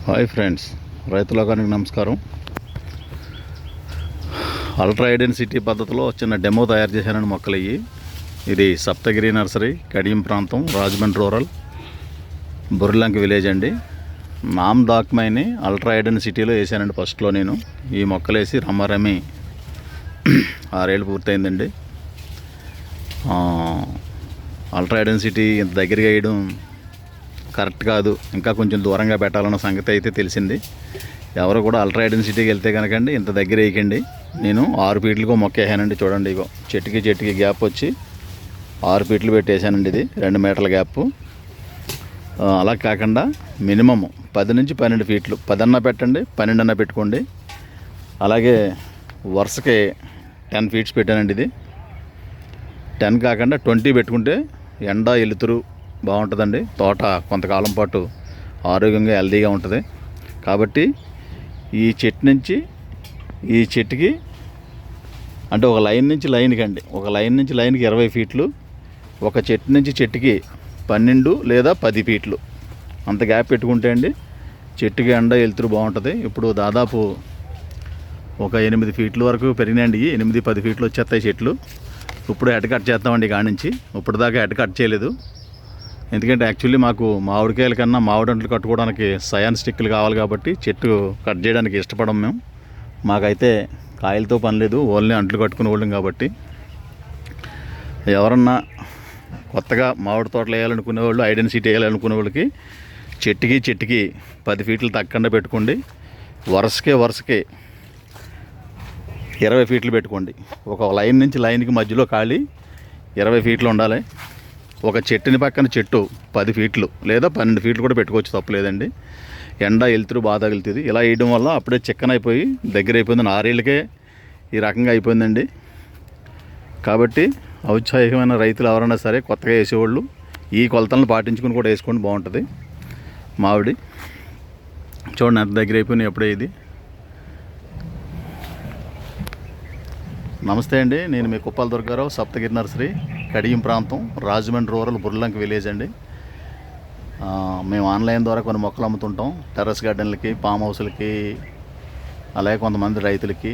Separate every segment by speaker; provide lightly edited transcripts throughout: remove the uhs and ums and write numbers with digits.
Speaker 1: Hi friends, రైతులోకానికి నమస్కారం. Ultra high density పద్ధతిలో చిన్న డెమో తయారు చేశానని మొక్కలు ఇవి. ఇది సప్తగిరి నర్సరీ, కడియం ప్రాంతం, రాజమండ్రి రూరల్, బుర్లంక విలేజ్ అండి. నామ్ దాక్మైని అల్ట్రా ఐడెన్సిటీలో వేసానండి ఫస్ట్లో. నేను ఈ మొక్కలు వేసి రమ్మరమి 6 ఏళ్ళు పూర్తయిందండి. అల్ట్రా ఐడెన్సిటీ ఇంత దగ్గరగా వేయడం కరెక్ట్ కాదు, ఇంకా కొంచెం దూరంగా పెట్టాలన్న సంగతి అయితే తెలిసింది. ఎవరు కూడా అల్ట్రా ఐడెన్సిటీకి వెళ్తే కనుకండి ఇంత దగ్గర వేయకండి. నేను 6 ఫీట్లకు మొక్క వేసానండి. చూడండి, ఇగో చెట్టుకి గ్యాప్ వచ్చి 6 ఫీట్లు పెట్టేసానండి. ఇది 2 మీటర్ల గ్యాప్. అలా కాకుండా మినిమం 10 నుంచి 12 ఫీట్లు, 10 అన్నా పెట్టండి, 12 అన్నా పెట్టుకోండి. అలాగే వరుసకి 10 ఫీట్స్ పెట్టానండి. ఇది 10 కాకుండా 20 పెట్టుకుంటే ఎండ ఎలుతురు బాగుంటుందండి. తోట కొంతకాలం పాటు ఆరోగ్యంగా హెల్దీగా ఉంటుంది. కాబట్టి ఈ చెట్టు నుంచి ఈ చెట్టుకి అంటే ఒక లైన్ నుంచి లైన్కి అండి, ఒక లైన్ నుంచి లైన్కి 20 ఫీట్లు, ఒక చెట్టు నుంచి చెట్టుకి 12 లేదా 10 ఫీట్లు అంత గ్యాప్ పెట్టుకుంటే అండి చెట్టుకి ఎండ ఎలుతురు బాగుంటుంది. ఇప్పుడు దాదాపు ఒక 8 ఫీట్ల వరకు పెరిగినాయండి. 8-10 ఫీట్లు వచ్చేస్తాయి చెట్లు. ఇప్పుడు హెడ్ కట్ చేస్తామండి. కాడి నుంచి ఇప్పుడు దాకా హెడ్ కట్ చేయలేదు. ఎందుకంటే యాక్చువల్లీ మాకు మామిడికాయల కన్నా మామిడంట్లు కట్టుకోవడానికి సయాన్ స్టిక్లు కావాలి కాబట్టి చెట్టు కట్ చేయడానికి ఇష్టపడం మేము. మాకైతే కాయలతో పని లేదు, ఓన్లీ అంట్లు కట్టుకునే వాళ్ళం. కాబట్టి ఎవరన్నా కొత్తగా మామిడి తోటలు వేయాలనుకునే వాళ్ళు, ఐడెన్సిటీ వేయాలనుకునే వాళ్ళకి చెట్టుకి 10 ఫీట్లు తగ్గకుండా పెట్టుకోండి. వరుసకే 20 ఫీట్లు పెట్టుకోండి. ఒక లైన్ నుంచి లైన్కి మధ్యలో ఖాళీ 20 ఫీట్లు ఉండాలి. ఒక చెట్టుని పక్కన చెట్టు 10 ఫీట్లు లేదా 12 ఫీట్లు కూడా పెట్టుకోవచ్చు, తప్పలేదండి. ఎండ ఎలుతురు బాగా తగులుతుంది. ఇలా వేయడం వల్ల అప్పుడే చిక్కన అయిపోయి దగ్గర అయిపోయింది. 6 ఏళ్ళకే ఈ రకంగా అయిపోయిందండి. కాబట్టి ఔత్సాహికమైన రైతులు ఎవరైనా సరే కొత్తగా వేసేవాళ్ళు ఈ కొలతలను పాటించుకుని కూడా వేసుకోండి, బాగుంటుంది. మామిడి చూడండి ఎంత దగ్గర అయిపోయినాయి ఎప్పుడే. ఇది నమస్తే అండి, నేను మీ కుప్పాల దుర్గారావు, సప్తగిరి నర్సరీ, కడియం ప్రాంతం, రాజమండ్రి రూరల్, బుర్లంక విలేజ్ అండి. మేము ఆన్లైన్ ద్వారా కొన్ని మొక్కలు అమ్ముతుంటాం. టెర్రస్ గార్డెన్లకి, ఫామ్ హౌస్లకి, అలాగే కొంతమంది రైతులకి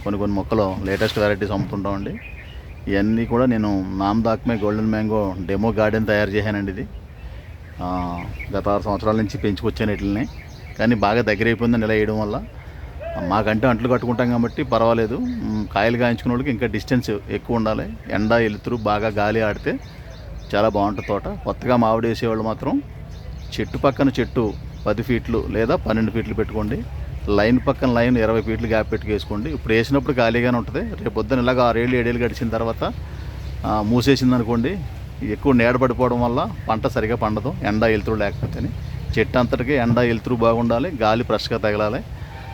Speaker 1: కొన్ని మొక్కలు లేటెస్ట్ వెరైటీస్ అమ్ముతుంటామండి. ఇవన్నీ కూడా నేను నామ్ దాక్మే గోల్డెన్ మ్యాంగో డెమో గార్డెన్ తయారు చేశానండి. ఇది గత 6 సంవత్సరాల నుంచి పెంచుకొచ్చాను వీటిని. కానీ బాగా దగ్గర అయిపోయిందని ఇలా వేయడం వల్ల. మాకంటే అంట్లు కట్టుకుంటాం కాబట్టి పర్వాలేదు. కాయలు కాయించుకునే వాళ్ళకి ఇంకా డిస్టెన్స్ ఎక్కువ ఉండాలి. ఎండ ఎలుతురు బాగా గాలి ఆడితే చాలా బాగుంటుంది తోట. కొత్తగా మామిడి వేసేవాళ్ళు మాత్రం చెట్టు పక్కన చెట్టు 10 ఫీట్లు లేదా 12 ఫీట్లు పెట్టుకోండి. లైన్ పక్కన లైన్ 20 ఫీట్లు గ్యాప్ పెట్టుకేసుకోండి. ఇప్పుడు వేసినప్పుడు ఖాళీగానే ఉంటుంది. రేపు పొద్దున ఇలాగ 6 ఏళ్ళు 7 ఏళ్ళు గడిచిన తర్వాత మూసేసింది అనుకోండి, ఎక్కువ నీడ పడిపోవడం వల్ల పంట సరిగా పండదు, ఎండ ఎలుతురు లేకపోతే. చెట్టు అంతటికి ఎండ ఎలుతురు బాగుండాలి, గాలి ఫ్రెష్గా తగలాలి.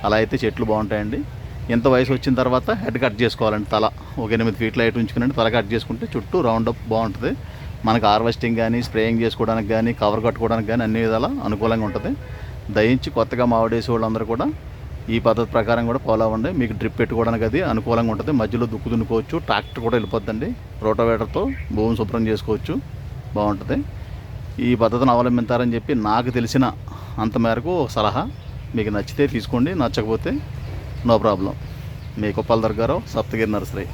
Speaker 1: అలా అయితే చెట్లు బాగుంటాయండి. ఇంత వయసు వచ్చిన తర్వాత హెడ్ కట్ చేసుకోవాలండి. తల ఒక 8 ఫీట్ల హైట్ ఉంచుకునండి. తల కట్ చేసుకుంటే చుట్టూ రౌండప్ బాగుంటుంది. మనకు హార్వెస్టింగ్ కానీ, స్ప్రేయింగ్ చేసుకోవడానికి కానీ, కవర్ కట్టుకోవడానికి కానీ అన్ని విధాలా అనుకూలంగా ఉంటుంది. దయించి కొత్తగా మామిడేసే వాళ్ళందరూ కూడా ఈ పద్ధతి ప్రకారం కూడా ఫాలో అవ్వండి. మీకు డ్రిప్ పెట్టుకోవడానికి అది అనుకూలంగా ఉంటుంది. మధ్యలో దుక్కు దున్నుకోవచ్చు, ట్రాక్టర్ కూడా వెళ్ళిపోద్దండి. రోటోవేటర్తో భూమి శుభ్రం చేసుకోవచ్చు, బాగుంటుంది. ఈ పద్ధతిని అవలంబించారని చెప్పి నాకు తెలిసిన అంత మేరకు ఒక సలహా. మీకు నచ్చితే తీసుకోండి, నచ్చకపోతే నో ప్రాబ్లం. మీ కుప్పాల దుర్గారావు, సప్తగిరి నర్సరీ.